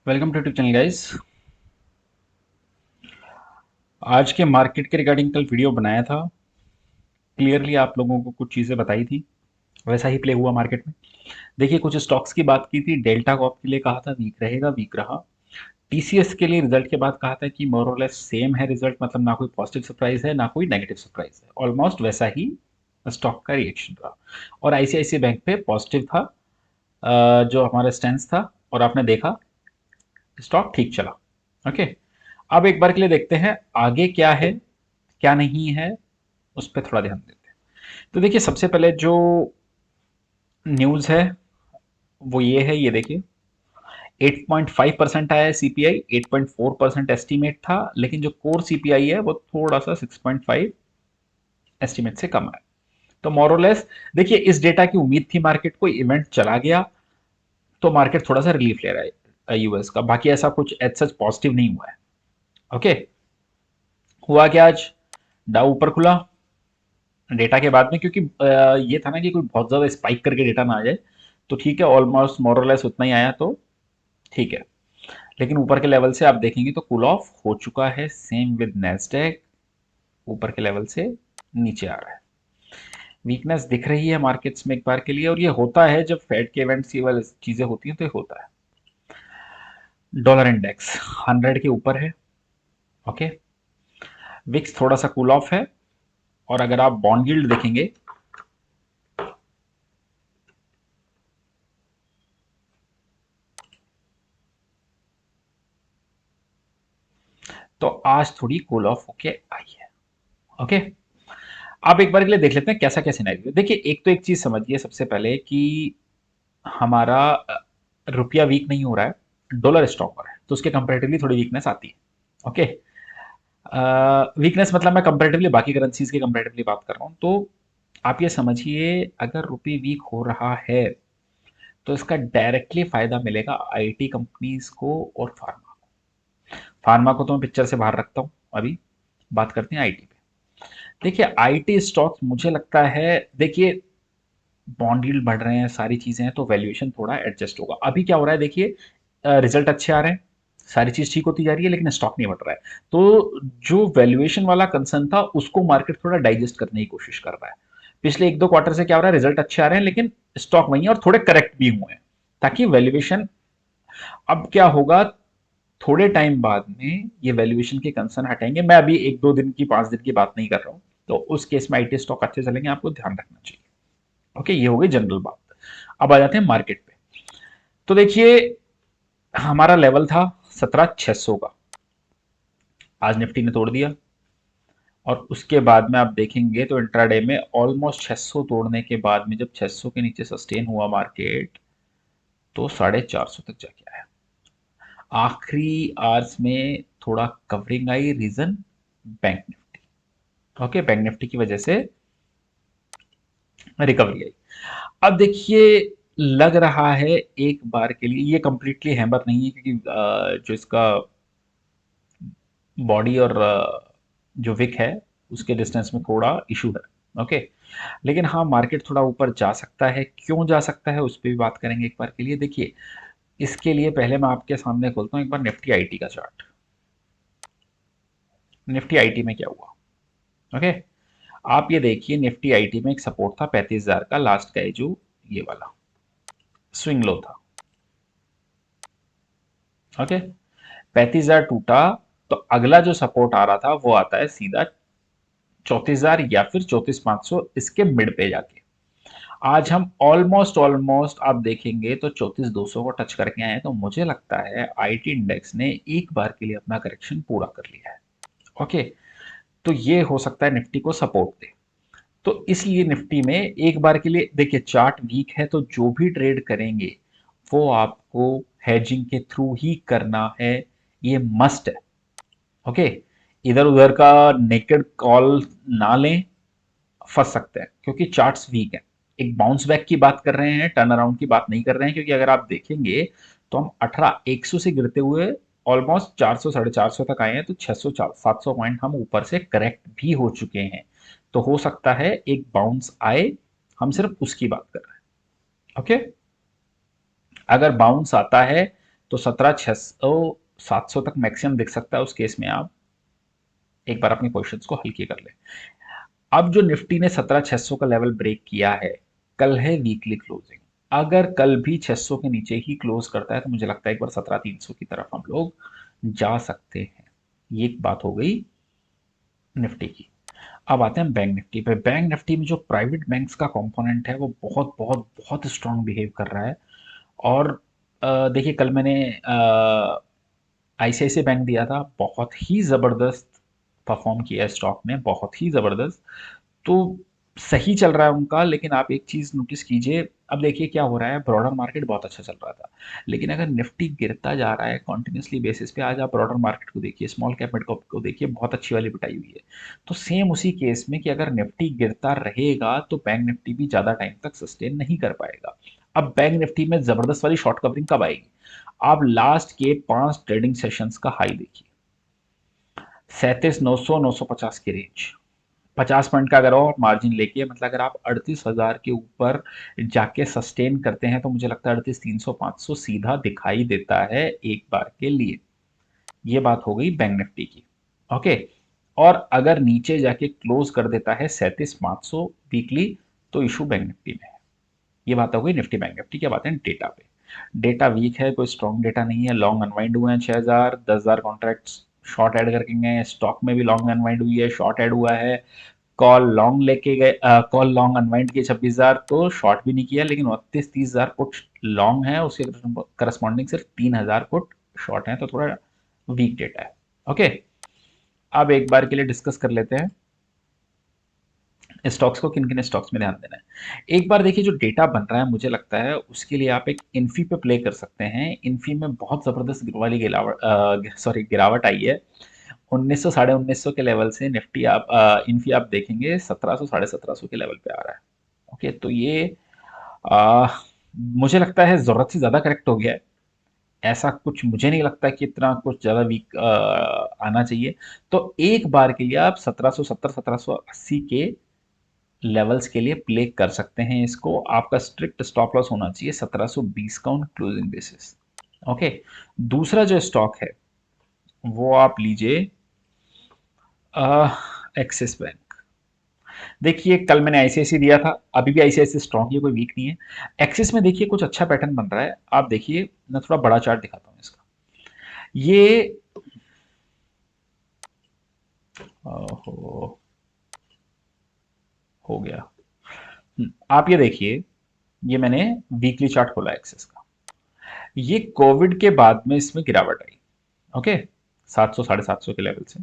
Welcome to YouTube channel guys. आज के market के रिगार्डिंग कल वीडियो बनाया था। क्लियरली आप लोगों को कुछ चीज़ें बताई थी, वैसा ही प्ले हुआ मार्केट में। देखिए, कुछ स्टॉक्स की बात की थी। डेल्टा कॉर्प के लिए कहा था वीक रहेगा, वीक रहा। टीसीएस के लिए रिजल्ट के बाद कहा था कि मोर और लेस सेम है रिजल्ट, मतलब ना कोई पॉजिटिव सरप्राइज है ना कोई नेगेटिव सरप्राइज है। ऑलमोस्ट वैसा ही स्टॉक का रिएक्शन रहा। और आईसीआईसी बैंक पे पॉजिटिव था, जो हमारा स्टैंस था। और आपने देखा स्टॉक ठीक चला। ओके, अब एक बार के लिए देखते हैं आगे क्या है क्या नहीं है, उस पर थोड़ा ध्यान देते हैं। तो देखिए, सबसे पहले जो न्यूज़ है वो ये है, ये देखिए 8.5% आया है सीपीआई। 8.4% एस्टीमेट था, लेकिन जो कोर सीपीआई है वो थोड़ा सा 6.5 एस्टीमेट से कम है। तो मोरलेस देखिए, इस डेटा की उम्मीद थी मार्केट को, इवेंट चला गया तो मार्केट थोड़ा सा रिलीफ ले रहा है यूएस का। बाकी ऐसा कुछ एज सच पॉजिटिव नहीं हुआ है। ओके, हुआ क्या आज? डाउ ऊपर खुला डेटा के बाद में, क्योंकि ये था ना कि कोई बहुत ज्यादा स्पाइक करके डेटा ना आ जाए। तो ठीक है, ऑलमोस्ट मोरलेस उतना ही आया तो ठीक है। लेकिन ऊपर के लेवल से आप देखेंगे तो कूल ऑफ हो चुका है। सेम विद नेस्डेक, ऊपर के लेवल से नीचे आ रहा है। वीकनेस दिख रही है मार्केट्स में एक बार के लिए, और ये होता है जब फेड के इवेंट्स ये वाली चीजें होती हैं तो ये होता है। डॉलर इंडेक्स 100 के ऊपर है। ओके, विक्स थोड़ा सा कूल ऑफ है। और अगर आप बॉन्ड यील्ड देखेंगे तो आज थोड़ी कूल ऑफ होके आई है। ओके, आप एक बार के लिए देख लेते हैं कैसा क्या सिनेरियो। देखिए, एक तो एक चीज समझिए सबसे पहले कि हमारा रुपया वीक नहीं हो रहा है, डॉलर स्ट्रॉन्ग हो रहा है, तो उसके कंपैरेटिवली थोड़ी वीकनेस आती है। ओके, वीकनेस मतलब मैं कंपैरेटिवली बाकी करेंसीज के कंपैरेटिवली बात कर रहा हूँ। तो आप ये समझिए, अगर रुपये वीक हो रहा है तो इसका डायरेक्टली फायदा मिलेगा आईटी कंपनीज को और फार्मा को। फार्मा को तो मैं पिक्चर से बाहर रखता हूँ, अभी बात करते हैं आईटी पे। देखिए, आईटी स्टॉक्स मुझे लगता है, देखिए बॉन्ड यील्ड बढ़ रहे हैं, सारी चीजें हैं, तो वैल्यूएशन थोड़ा एडजस्ट होगा। अभी क्या हो रहा है देखिए, रिजल्ट अच्छे आ रहे हैं, सारी चीज ठीक होती जा रही है, लेकिन स्टॉक नहीं बढ़ रहा है। तो जो वैल्यूएशन वाला कंसर्न था उसको मार्केट थोड़ा डाइजेस्ट करने की कोशिश कर रहा है। पिछले एक दो क्वार्टर से क्या हो रहा है, रिजल्ट अच्छे आ रहे हैं लेकिन स्टॉक वही है, और थोड़े करेक्ट भी हुए हैं, ताकि वैल्यूएशन, अब क्या होगा, थोड़े टाइम बाद में ये वैल्यूएशन के कंसर्न हटेंगे। मैं अभी एक दो दिन की 5 दिन की बात नहीं कर रहा हूं। तो उस केस में आईटी स्टॉक अच्छे चलेंगे, आपको ध्यान रखना चाहिए। ओके, ये हो गई जनरल बात। अब आ जाते हैं मार्केट पे। तो देखिए, हमारा लेवल था 17,600 का, आज निफ्टी ने तोड़ दिया। और उसके बाद में आप देखेंगे तो इंट्राडे में ऑलमोस्ट 600 तोड़ने के बाद में जब 600 के नीचे सस्टेन हुआ मार्केट, तो 450 तक जाके आया। आखिरी आवर्स में थोड़ा कवरिंग आई, reason bank Nifty. Okay, bank Nifty की वजह से रिकवरी आई। अब देखिए, लग रहा है एक बार के लिए ये कंप्लीटली हैमर नहीं है, क्योंकि जो इसका बॉडी और जो विक है उसके डिस्टेंस में थोड़ा इशू है। ओके, लेकिन हाँ, मार्केट थोड़ा ऊपर जा सकता है। क्यों जा सकता है उस पर भी बात करेंगे एक बार के लिए। देखिए, इसके लिए पहले मैं आपके सामने खोलता हूँ एक बार निफ्टी आईटी का चार्ट। निफ्टी आईटी में क्या हुआ? ओके, आप ये देखिए, निफ्टी आईटी में एक सपोर्ट था 35,000 का, लास्ट का जो ये वाला स्विंग लो था। ओके, 35,000 टूटा, तो अगला जो सपोर्ट आ रहा था वो आता है सीधा 34,000 या फिर 34,500, इसके मिड पे जाके। आज हम ऑलमोस्ट ऑलमोस्ट आप देखेंगे तो 34,200 को टच करके आए हैं। तो मुझे लगता है आईटी इंडेक्स ने एक बार के लिए अपना करेक्शन पूरा कर लिया है। ओके, तो ये हो सकता है निफ्टी को सपोर्ट दे। तो इसलिए निफ्टी में एक बार के लिए देखिए, चार्ट वीक है तो जो भी ट्रेड करेंगे वो आपको हेजिंग के थ्रू ही करना है, ये मस्ट है। ओके, इधर उधर का नेकेड कॉल ना लें, फंस सकते हैं, क्योंकि चार्ट्स वीक है। एक बाउंस बैक की बात कर रहे हैं, टर्न अराउंड की बात नहीं कर रहे हैं। क्योंकि अगर आप देखेंगे तो हम 18,100 से गिरते हुए ऑलमोस्ट 400 450 तक आए हैं, तो 600 700 पॉइंट हम ऊपर से करेक्ट भी हो चुके हैं। तो हो सकता है एक बाउंस आए, हम सिर्फ उसकी बात कर रहे हैं। ओके, अगर बाउंस आता है तो 17,600 700 तक मैक्सिमम दिख सकता है। उस केस में आप एक बार अपनी पोजिशंस को हल्की कर लें। अब जो निफ्टी ने 17,600 का लेवल ब्रेक किया है, कल है वीकली क्लोजिंग। अगर कल भी 600 के नीचे ही क्लोज करता है तो मुझे लगता है एक बार 17,300 की तरफ हम लोग जा सकते हैं। ये एक बात हो गई निफ्टी की। अब आते हैं बैंक निफ्टी पे। बैंक निफ्टी में जो प्राइवेट बैंक्स का कंपोनेंट है वो बहुत बहुत बहुत स्ट्रांग बिहेव कर रहा है। और देखिए कल मैंने आईसीआईसीआई बैंक दिया था, बहुत ही ज़बरदस्त परफॉर्म किया है स्टॉक ने, बहुत ही ज़बरदस्त। तो सही चल रहा है उनका, लेकिन आप एक चीज़ नोटिस कीजिए। अब देखिए क्या हो रहा है, ब्रॉडर मार्केट बहुत अच्छा चल रहा था, लेकिन अगर निफ्टी गिरता जा रहा है कॉन्टिन्यूसली बेसिस पे, आज आप ब्रॉडर मार्केट को देखिए, स्मॉल कैप मिड कैप को देखिए, बहुत अच्छी वाली पिटाई हुई है। तो सेम उसी केस में कि अगर निफ्टी गिरता रहेगा तो बैंक निफ्टी भी ज़्यादा टाइम तक सस्टेन नहीं कर पाएगा। अब बैंक निफ्टी में ज़बरदस्त वाली शॉर्ट कवरिंग कब आएगी? आप लास्ट के 5 ट्रेडिंग सेशंस का हाई देखिए, 37,900 950 की रेंज, 50 पॉइंट का अगर और मार्जिन लेके, मतलब अगर आप 38,000 के ऊपर जाके सस्टेन करते हैं तो मुझे लगता है 38,300 500 सीधा दिखाई देता है एक बार के लिए। ये बात हो गई बैंक निफ्टी की। ओके। और अगर नीचे जाके क्लोज कर देता है 37,500 वीकली, तो इशू बैंक निफ्टी में है। ये बात हो गई निफ्टी बैंक निफ्टी। क्या बात है डेटा पे? डेटा वीक है, कोई स्ट्रॉन्ग डेटा नहीं है। लॉन्ग अनवाइंड हुए हैं 6,000 10,000 कॉन्ट्रैक्ट्स शॉर्ट ऐड करके गए हैं। स्टॉक में भी लॉन्ग अनवाइंड हुई है, शॉर्ट ऐड हुआ है। कॉल लॉन्ग लेके गए, कॉल लॉन्ग अनवाइंड किए 26,000, तो शॉर्ट भी नहीं किया, लेकिन 29-30,000 पुट लॉन्ग है, उसके करस्पॉन्डिंग सिर्फ 3,000 पुट शॉर्ट है, तो थोड़ा वीक डेटा है। ओके। अब एक बार के लिए डिस्कस कर लेते हैं स्टॉक्स को, किन किन स्टॉक्स में ध्यान देना है। एक बार देखिए जो डेटा बन रहा है, मुझे लगता है उसके लिए आप एक इन्फी पे प्ले कर सकते हैं। इन्फी में बहुत जबरदस्त वाली गिरावट आई है। 1900 साढ़े 1900 के लेवल से निफ्टी आप इन्फी आप देखेंगे 1700 साढ़े 1700 के लेवल पे आ रहा है। ओके, तो ये आ, मुझे लगता है जरूरत से ज्यादा करेक्ट हो गया है। ऐसा कुछ मुझे नहीं लगता कि इतना कुछ ज्यादा वीक आना चाहिए। तो एक बार के लिए आप 1770 1780 के लेवल्स के लिए प्ले कर सकते हैं इसको। आपका स्ट्रिक्ट स्टॉप लॉस होना चाहिए 1720 का ऑन क्लोजिंग बेसिस। ओके। दूसरा जो स्टॉक है वो आप लीजिए एक्सिस बैंक। देखिए कल मैंने आईसीआईसी दिया था, अभी भी आईसीआईसी स्ट्रॉन्ग है, कोई वीक नहीं है। एक्सिस में देखिए कुछ अच्छा पैटर्न बन रहा है। आप देखिए, मैं थोड़ा बड़ा चार्ट दिखाता हूँ इसका। ये हो हो गया। आप ये देखिए, ये मैंने वीकली चार्ट खोला एक्सिस का। ये कोविड के बाद में इसमें गिरावट आई। ओके, 700 साढ़े 700 के लेवल से।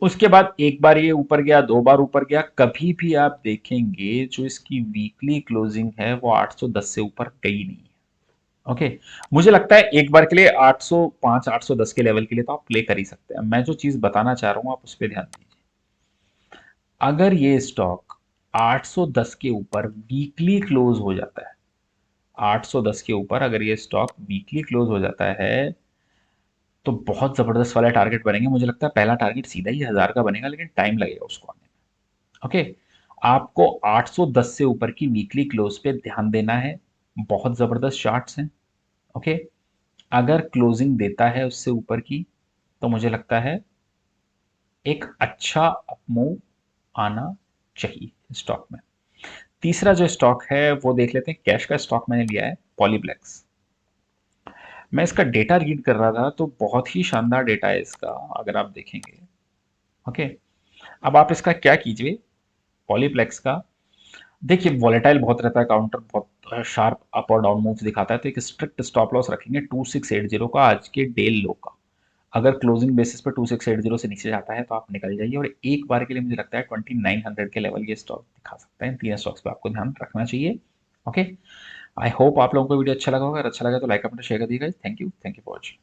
उसके बाद एक बार ये ऊपर गया, दो बार ऊपर गया। कभी भी आप देखेंगे जो इसकी वीकली क्लोजिंग है वो 810 से ऊपर गई नहीं है। ओके। मुझे लगता है एक बार के लिए 805 810 के लेवल के लिए तो आप प्ले कर ही सकते हैं। मैं जो चीज बताना चाह रहा हूं आप उस पर ध्यान दीजिए। अगर ये स्टॉक 810 के ऊपर वीकली क्लोज हो जाता है, 810 के ऊपर अगर ये स्टॉक वीकली क्लोज हो जाता है, तो बहुत जबरदस्त वाला टारगेट बनेंगे। मुझे लगता है पहला टारगेट सीधा ही 1000 का बनेगा, लेकिन टाइम लगेगा उसको आने में। ओके। आपको 810 से ऊपर की वीकली क्लोज पे ध्यान देना है। बहुत जबरदस्त चार्ट्स हैं। ओके। अगर क्लोजिंग देता है उससे ऊपर की, तो मुझे लगता है एक अच्छा अपमूव आना चाहिए स्टॉक में। तीसरा जो स्टॉक है वो देख लेते हैं। कैश का स्टॉक मैंने लिया है पॉलीप्लेक्स। मैं इसका डेटा रीड कर रहा था तो बहुत ही शानदार डेटा है इसका, अगर आप देखेंगे। ओके। अब आप इसका क्या कीजिए, पॉलीप्लेक्स का देखिए, वॉलेटाइल बहुत रहता है, काउंटर बहुत शार्प अप और डाउन मूव्स दिखाता है, तो एक स्ट्रिक्ट स्टॉप लॉस रखेंगे 2680 का, आज के डे लो का। अगर क्लोजिंग बेसिस पे 2680 से नीचे जाता है तो आप निकल जाइए। और एक बार के लिए मुझे लगता है 2900 के लेवल ये स्टॉक दिखा सकते हैं। तीन स्टॉक्स पे आपको ध्यान रखना चाहिए। ओके। आई होप आप लोगों को वीडियो अच्छा लगा होगा। अगर अच्छा लगा तो लाइक कमेंट शेयर कर दीजिएगा। Thank you for watching.